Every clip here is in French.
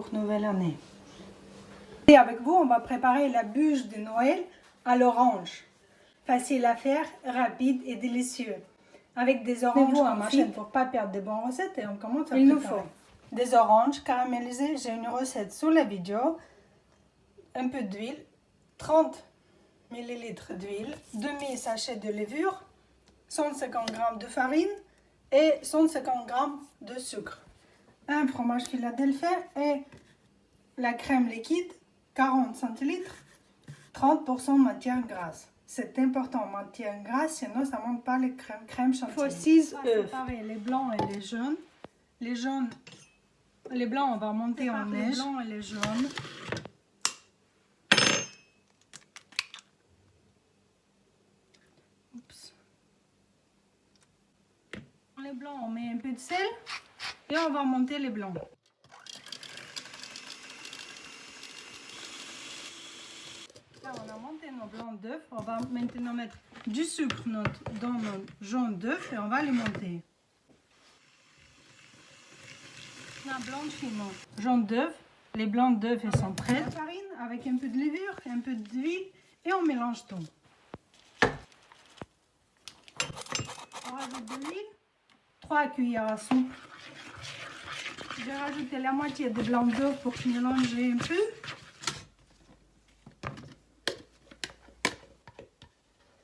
pour nouvelle année. Et avec vous, on va préparer la bûche de Noël à l'orange. Facile à faire, rapide et délicieux. Avec des oranges à ma chaîne pour ne pas perdre de bonnes recettes et on commence à préparer. Il nous faut des oranges caramélisées. J'ai une recette sous la vidéo. Un peu d'huile, 30 ml d'huile, demi-sachet de levure, 150 g de farine et 150 g de sucre. Un fromage Philadelphia et la crème liquide, 40 centilitres, 30% matière grasse. C'est important, matière grasse, sinon ça ne manque pas les crèmes chantilly. Il faut 6 œufs. Séparer les blancs et les jaunes. Les blancs, on va monter en neige. Les blancs et les jaunes. Oups. Les blancs, on met un peu de sel et on va monter les blancs. Là, on a monté nos blancs d'œufs. On va maintenant mettre du sucre dans nos jaunes d'œufs et on va les monter. On a blanchi nos jaunes d'œufs. Les blancs d'œufs sont prêts. La farine avec un peu de levure, un peu d'huile et on mélange tout. On rajoute de l'huile, 3 cuillères à soupe. Je vais rajouter la moitié de blanc d'œuf pour mélanger un peu.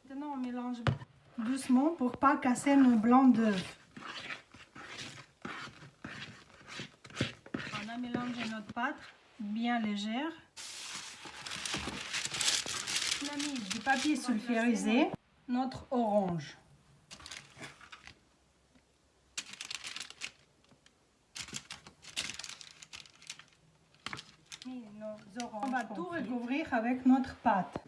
Maintenant, on mélange doucement pour ne pas casser nos blancs d'œufs. On a mélangé notre pâte bien légère. On a mis du papier sulfurisé, notre orange. On va tout recouvrir avec notre pâte.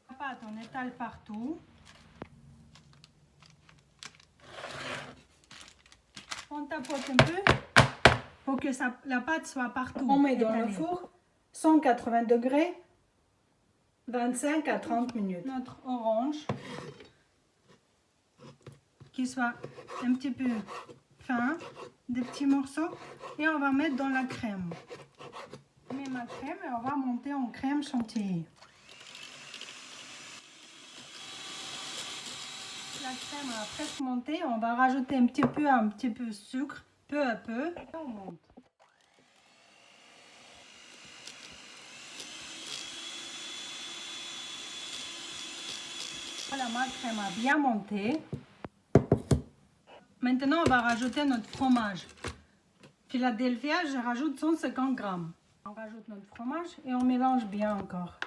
La pâte, on étale partout. On tapote un peu pour que la pâte soit partout. On met dans le four 180 degrés, 25 à 30 minutes. Notre orange, qui soit un petit peu fin, des petits morceaux, et on va mettre dans la crème. On met ma crème et on va monter en crème chantilly. La crème a presque monté, on va rajouter un petit peu de sucre, peu à peu, et on monte. Voilà, ma crème a bien monté. Maintenant, on va rajouter notre fromage. Philadelphia, je rajoute 150 g. On rajoute notre fromage et on mélange bien encore.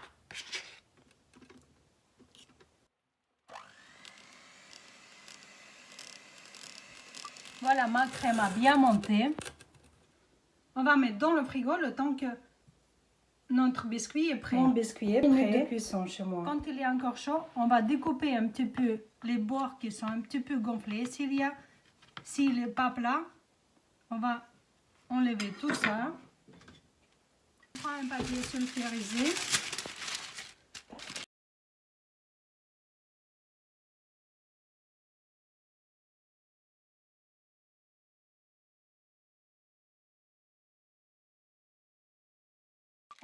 Voilà, ma crème a bien monté. On va mettre dans le frigo le temps que notre biscuit est prêt. Mon biscuit est prêt de cuisson chez moi. Quand il est encore chaud, on va découper un petit peu les bords qui sont un petit peu gonflés. S'il n'est pas plat, on va enlever tout ça. On prend un papier sulfurisé.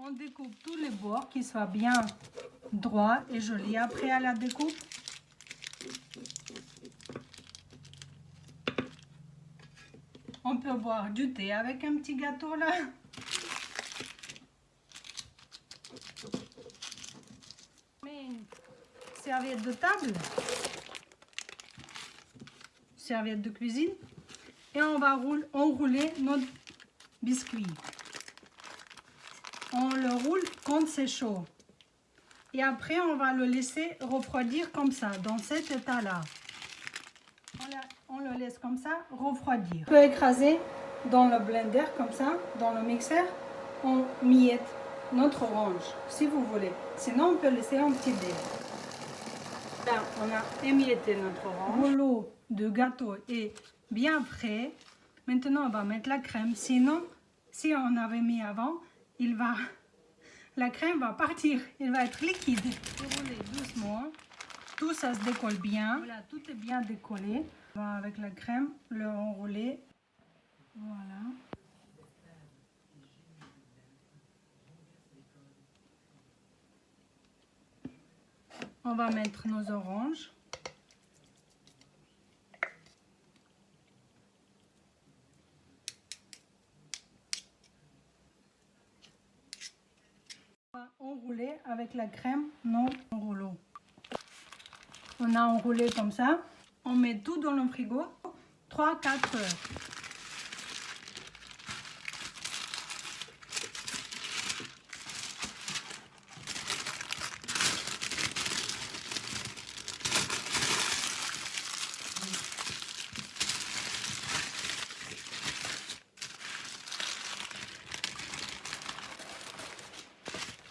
On découpe tous les bords qui soient bien droits et jolis après à la découpe. On peut boire du thé avec un petit gâteau là. Mais une serviette de table, serviette de cuisine, et on va enrouler notre biscuit. On le roule quand c'est chaud. Et après, on va le laisser refroidir comme ça, dans cet état-là. On le laisse comme ça refroidir. On peut écraser dans le blender comme ça, dans le mixeur, on miette notre orange, si vous voulez. Sinon, on peut laisser un petit dé. Là, on a émietté notre orange. Le rouleau de gâteau est bien frais. Maintenant, on va mettre la crème. Sinon, si on avait mis avant, la crème va partir. Elle va être liquide. Roulez doucement. Tout ça se décolle bien. Voilà, tout est bien décollé. Avec la crème, le enrouler. Voilà. On va mettre nos oranges. On va enrouler avec la crème non rouleau. On a enroulé comme ça. On met tout dans le frigo 3-4 heures.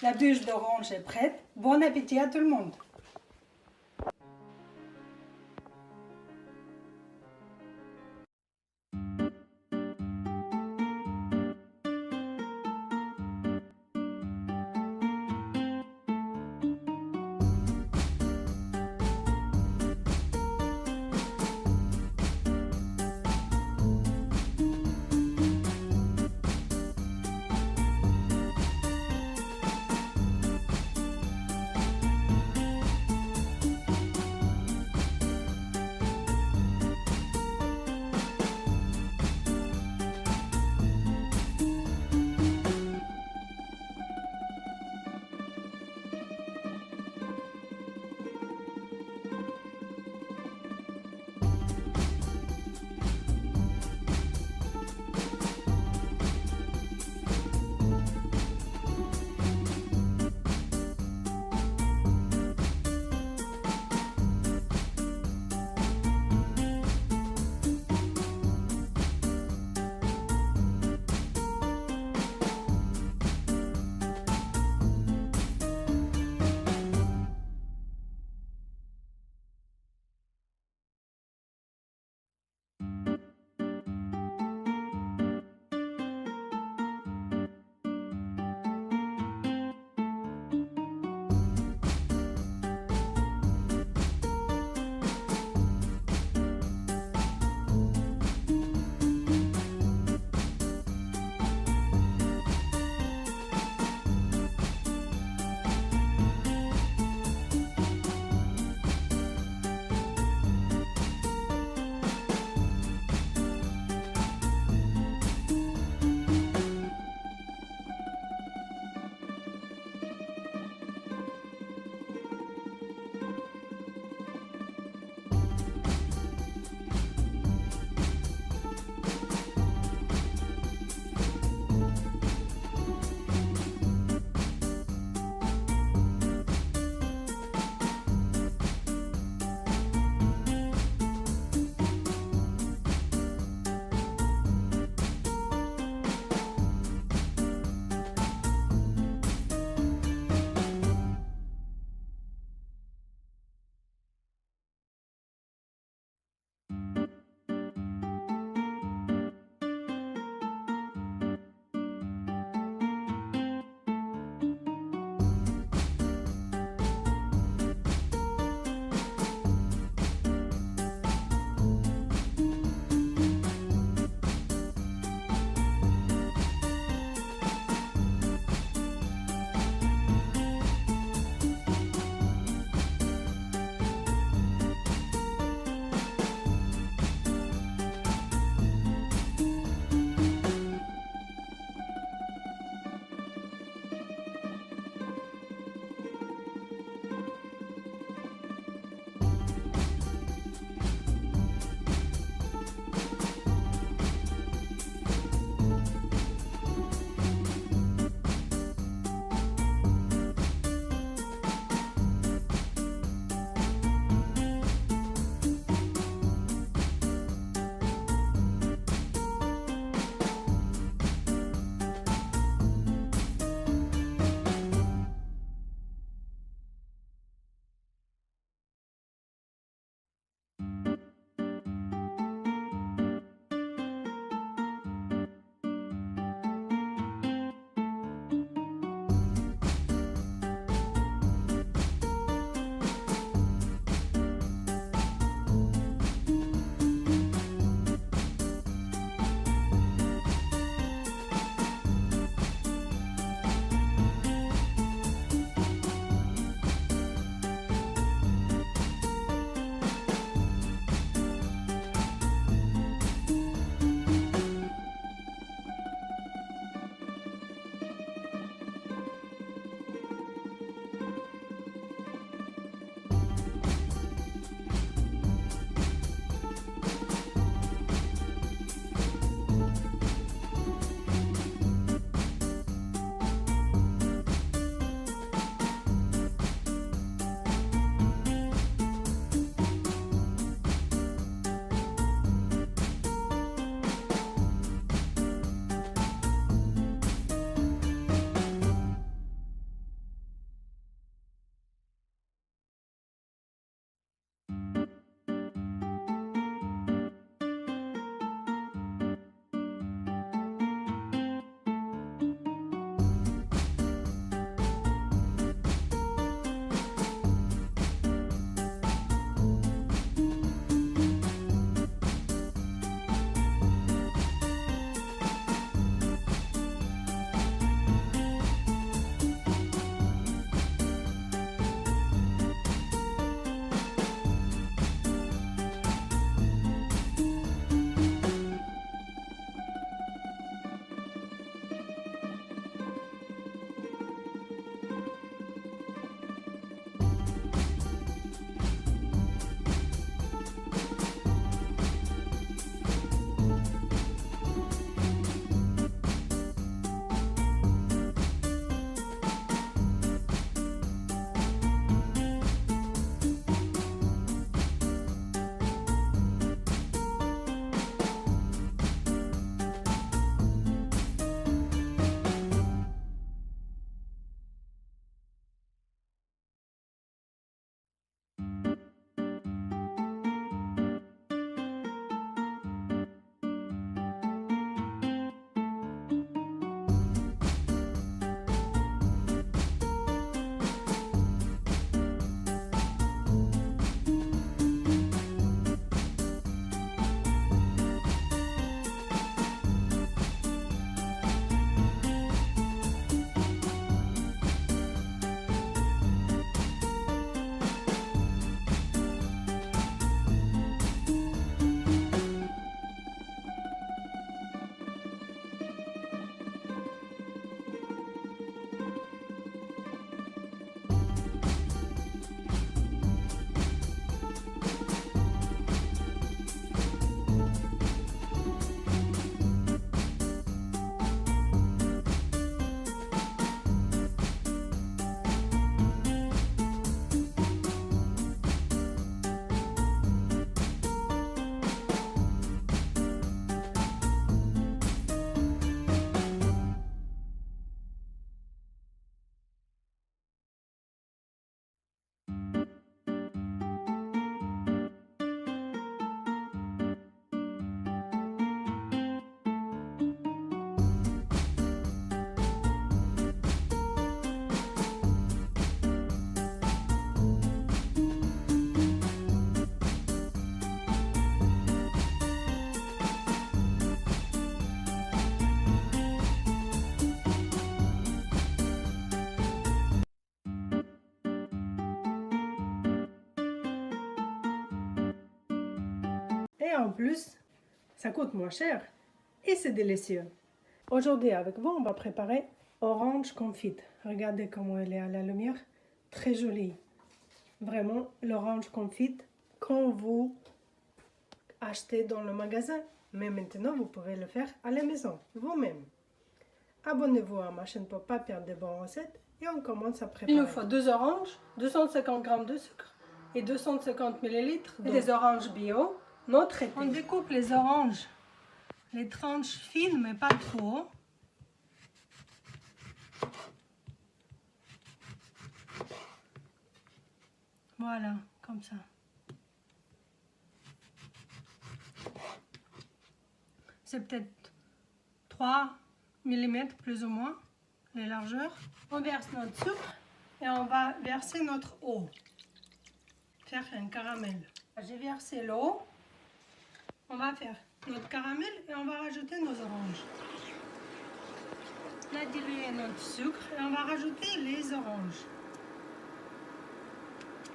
La bûche d'orange est prête. Bon appétit à tout le monde! Et en plus, ça coûte moins cher et c'est délicieux. Aujourd'hui avec vous, on va préparer orange confite. Regardez comment elle est à la lumière, très jolie. Vraiment, l'orange confite quand vous achetez dans le magasin. Mais maintenant, vous pouvez le faire à la maison, vous-même. Abonnez-vous à ma chaîne pour ne pas perdre de bonnes recettes et on commence à préparer. Il nous faut 2 oranges, 250 g de sucre et 250 ml d'eau. Des oranges bio, non traitées. On découpe les oranges, les tranches fines mais pas trop. Voilà, comme ça. C'est peut-être 3 mm plus ou moins les largeurs. On verse notre sucre et on va verser notre eau. Faire un caramel. J'ai versé l'eau. On va faire notre caramel et on va rajouter nos oranges. On a dilué notre sucre et on va rajouter les oranges.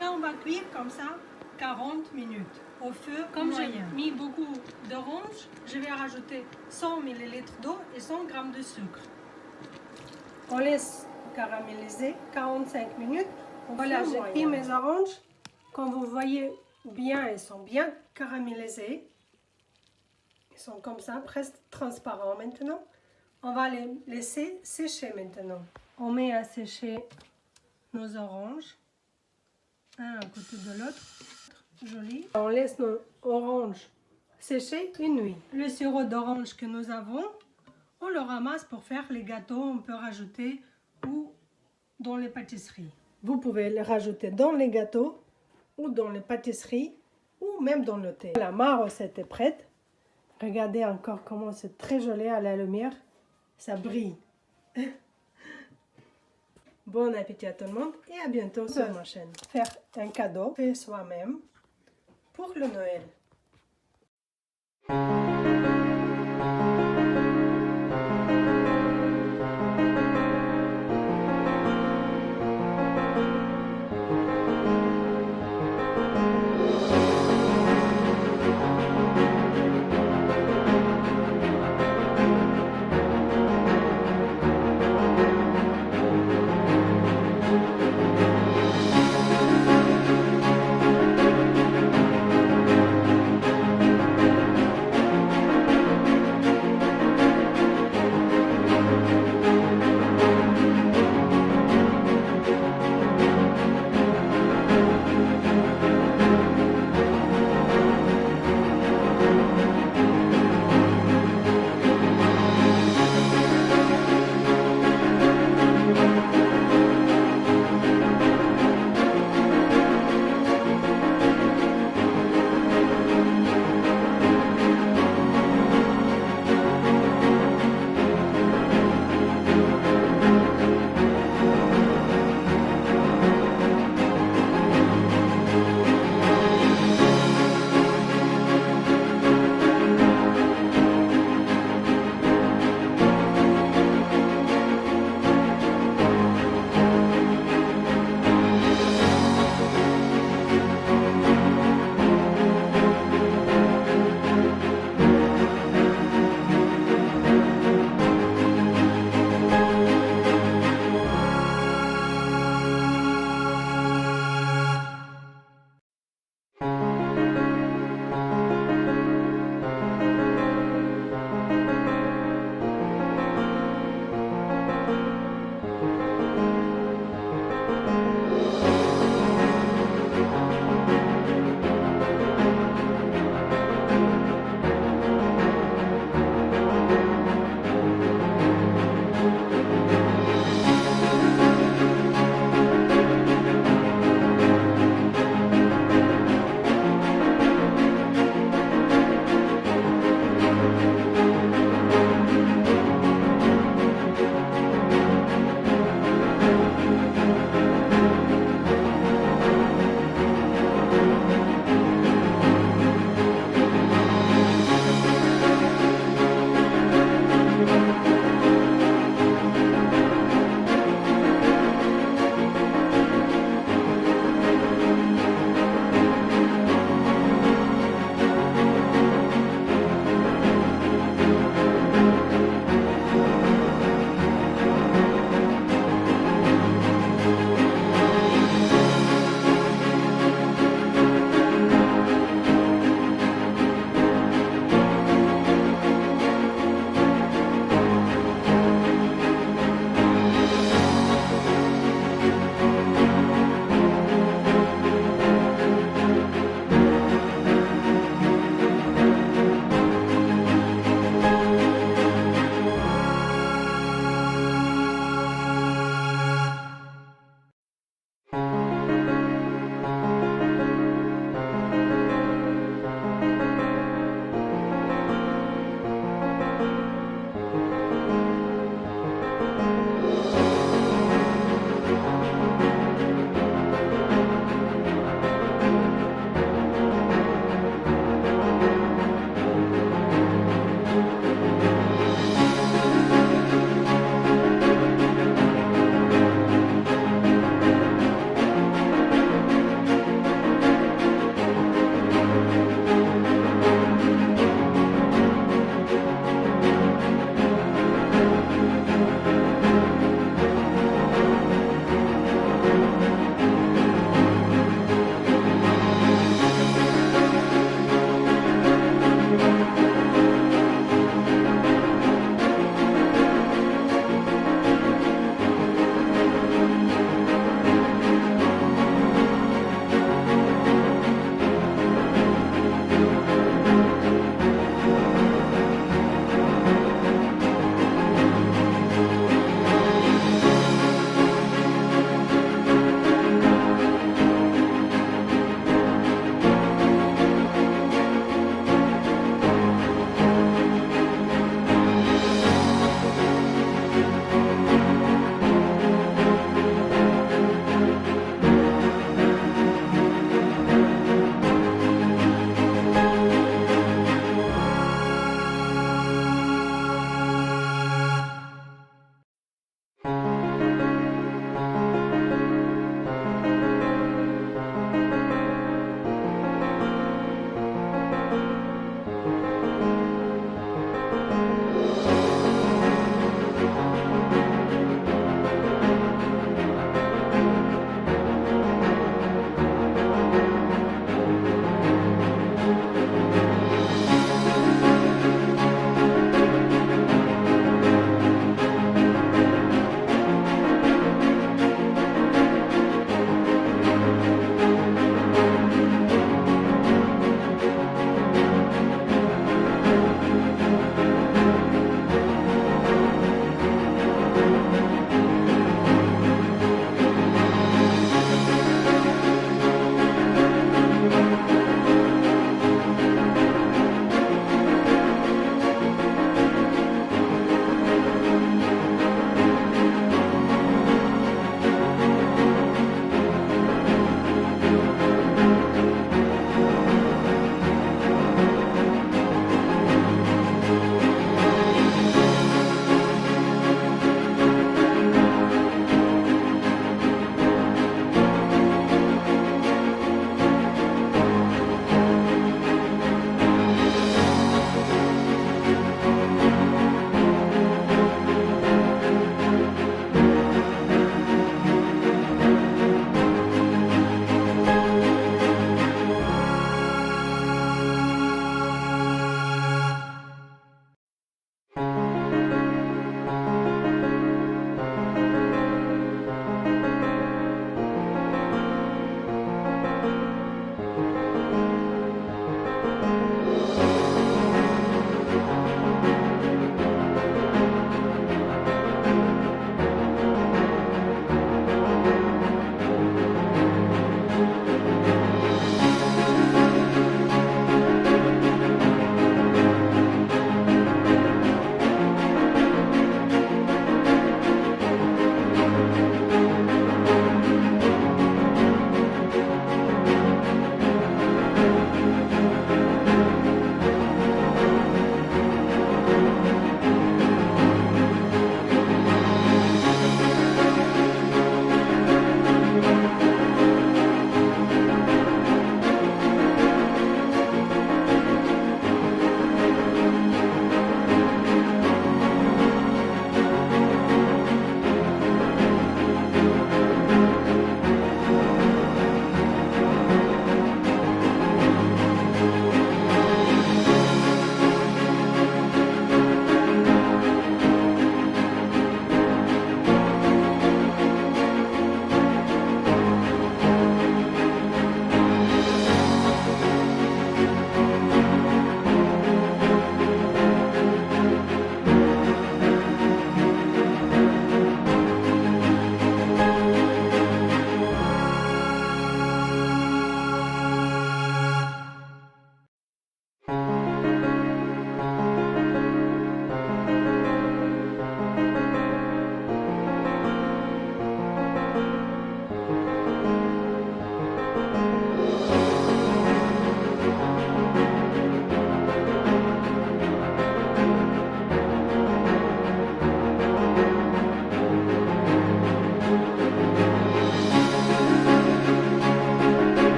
Et on va cuire comme ça 40 minutes au feu comme j'ai mis beaucoup d'oranges, je vais rajouter 100 ml d'eau et 100 g de sucre. On laisse caraméliser 45 minutes. Voilà, j'ai pris mes oranges. Comme vous voyez bien, elles sont bien caramélisées. Ils sont comme ça, presque transparents maintenant. On va les laisser sécher maintenant. On met à sécher nos oranges, un à côté de l'autre. Joli. On laisse nos oranges sécher une nuit. Le sirop d'orange que nous avons, on le ramasse pour faire les gâteaux. On peut rajouter ou dans les pâtisseries. Vous pouvez les rajouter dans les gâteaux ou dans les pâtisseries ou même dans le thé. Voilà, ma recette est prête. Regardez encore comment c'est très joli à la lumière. Ça brille. Bon appétit à tout le monde et à bientôt sur ma chaîne. Faire un cadeau fait soi-même pour le Noël.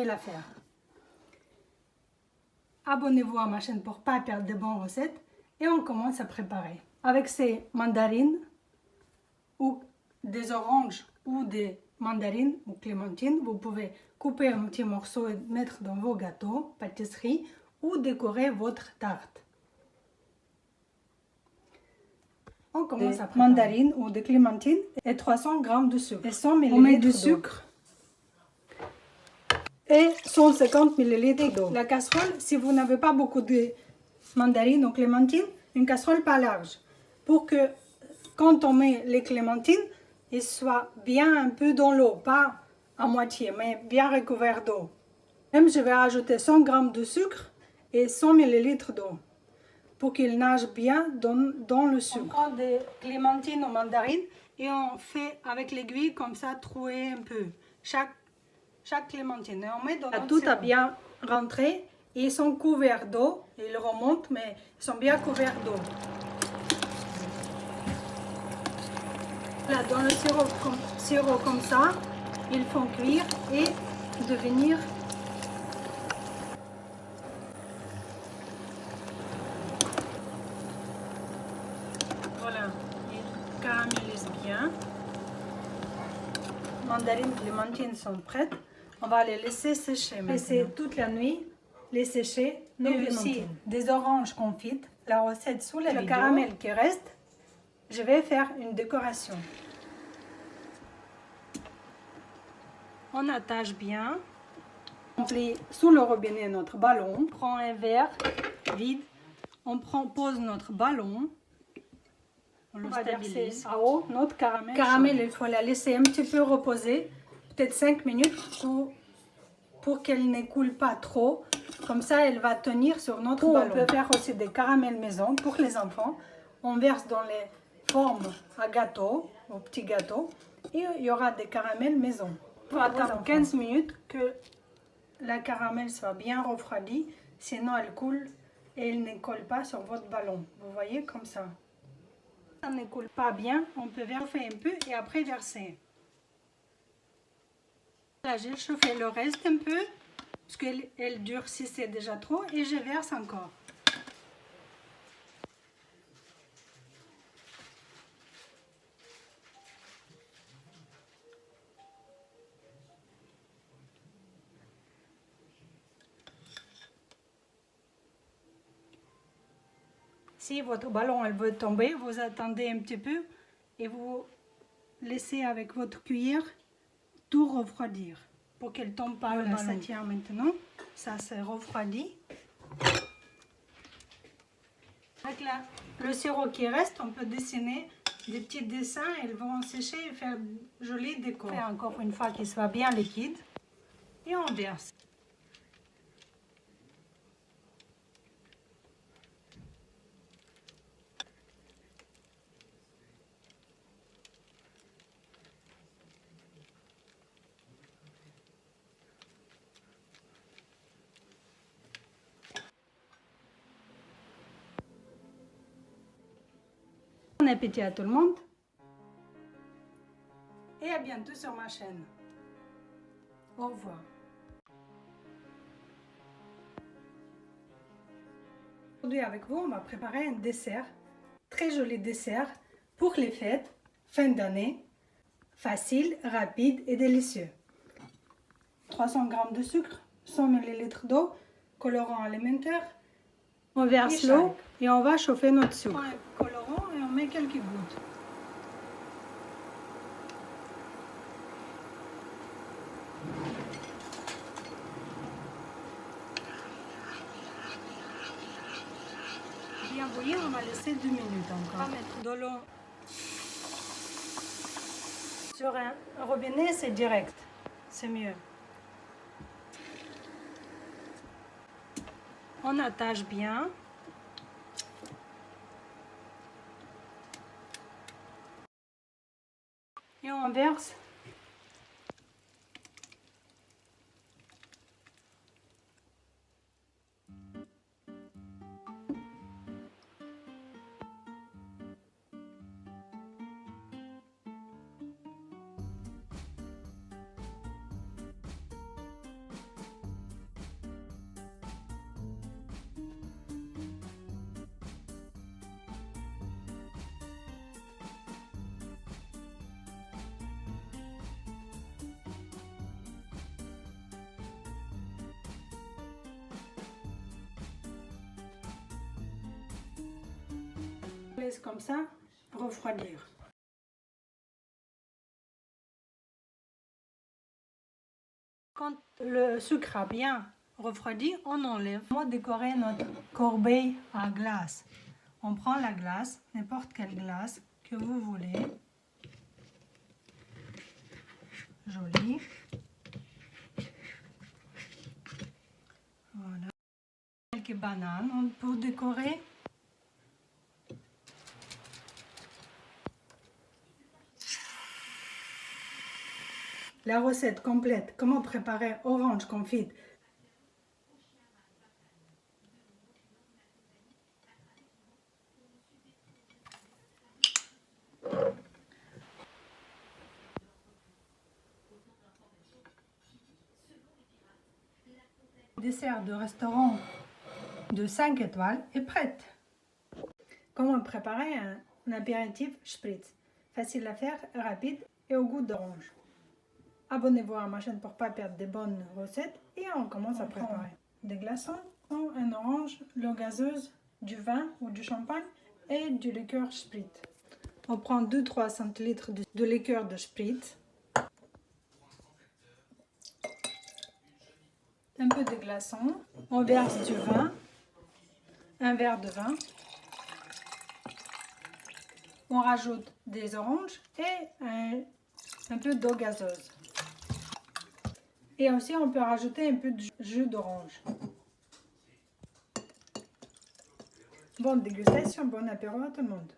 facile à faire. Abonnez-vous à ma chaîne pour ne pas perdre de bonnes recettes et on commence à préparer. Avec ces mandarines ou des oranges ou des mandarines ou clémentines, vous pouvez couper un petit morceau et mettre dans vos gâteaux, pâtisseries ou décorer votre tarte. On commence à préparer. Mandarines ou des clémentines et 300 g de sucre et 100 ml. On met du sucre et 150 ml d'eau. La casserole, si vous n'avez pas beaucoup de mandarines ou clémentines, une casserole pas large pour que quand on met les clémentines, il soit bien un peu dans l'eau, pas à moitié, mais bien recouvert d'eau. Même je vais ajouter 100 g de sucre et 100 ml d'eau pour qu'il nage bien dans le sucre. On prend des clémentines ou mandarines et on fait avec l'aiguille comme ça, trouer un peu chaque clémentine. Et on met dans tout a bien rentré et ils sont couverts d'eau. Ils remontent, mais ils sont bien couverts d'eau. Là, dans le sirop comme ça, ils font cuire et devenir voilà, ils caramélisent bien. Mandarines, clémentines sont prêtes. On va les laisser sécher maintenant. Laisser toute la nuit, les sécher. Et aussi des oranges confites. La recette sous la vidéo. Le caramel qui reste, je vais faire une décoration. On attache bien. On plie sous le robinet notre ballon. On prend un verre vide. On pose notre ballon. On va stabilise. À eau, notre caramel. Caramel, il faut la laisser un petit peu reposer. Peut-être 5 minutes pour qu'elle ne coule pas trop. Comme ça, elle va tenir sur notre ballon. On peut faire aussi des caramels maison pour les enfants. On verse dans les formes à gâteau, aux petits gâteaux. Et il y aura des caramels maison. Il faut attendre 15 minutes que la caramel soit bien refroidie. Sinon, elle coule et elle ne colle pas sur votre ballon. Vous voyez comme ça. Ça ne coule pas bien. On peut chauffer un peu et après verser. Là, j'ai chauffé le reste un peu. Parce qu'elle durcissait déjà trop et je verse encore. Si votre ballon elle veut tomber, vous attendez un petit peu et vous laissez avec votre cuillère tout refroidir pour qu'elle tombe pas. Voilà, ça tient maintenant, ça se refroidit. Avec le sirop qui reste, on peut dessiner des petits dessins, elles vont sécher et faire joli décor. Et encore une fois qu'il soit bien liquide et on verse. Bon appétit à tout le monde et à bientôt sur ma chaîne. Au revoir. Aujourd'hui avec vous, on va préparer un dessert, très joli dessert pour les fêtes, fin d'année, facile, rapide et délicieux. 300 g de sucre, 100 ml d'eau, colorant alimentaire. On verse l'eau et on va chauffer notre sucre. On prend un colorant et on met quelques gouttes. Bien bouillir, on va laisser 2 minutes encore. On va mettre de l'eau sur un robinet, c'est direct, c'est mieux. On attache bien. Et on verse. laisse comme ça refroidir. Quand le sucre a bien refroidi, on enlève. On va décorer notre corbeille à glace. On prend la glace, n'importe quelle glace que vous voulez. Jolie. Voilà. Quelques bananes pour décorer. La recette complète, comment préparer orange confite. Dessert de restaurant de 5 étoiles est prête. Comment préparer un apéritif spritz? Facile à faire, rapide et au goût d'orange. Abonnez-vous à ma chaîne pour ne pas perdre des bonnes recettes et on commence à préparer. Des glaçons, un orange, l'eau gazeuse, du vin ou du champagne et du liqueur spritz. On prend 2-3 centilitres de liqueur de spritz. Un peu de glaçons, on verse du vin, un verre de vin, on rajoute des oranges et un peu d'eau gazeuse. Et aussi on peut rajouter un peu de jus d'orange. Bonne dégustation, bon apéro à tout le monde.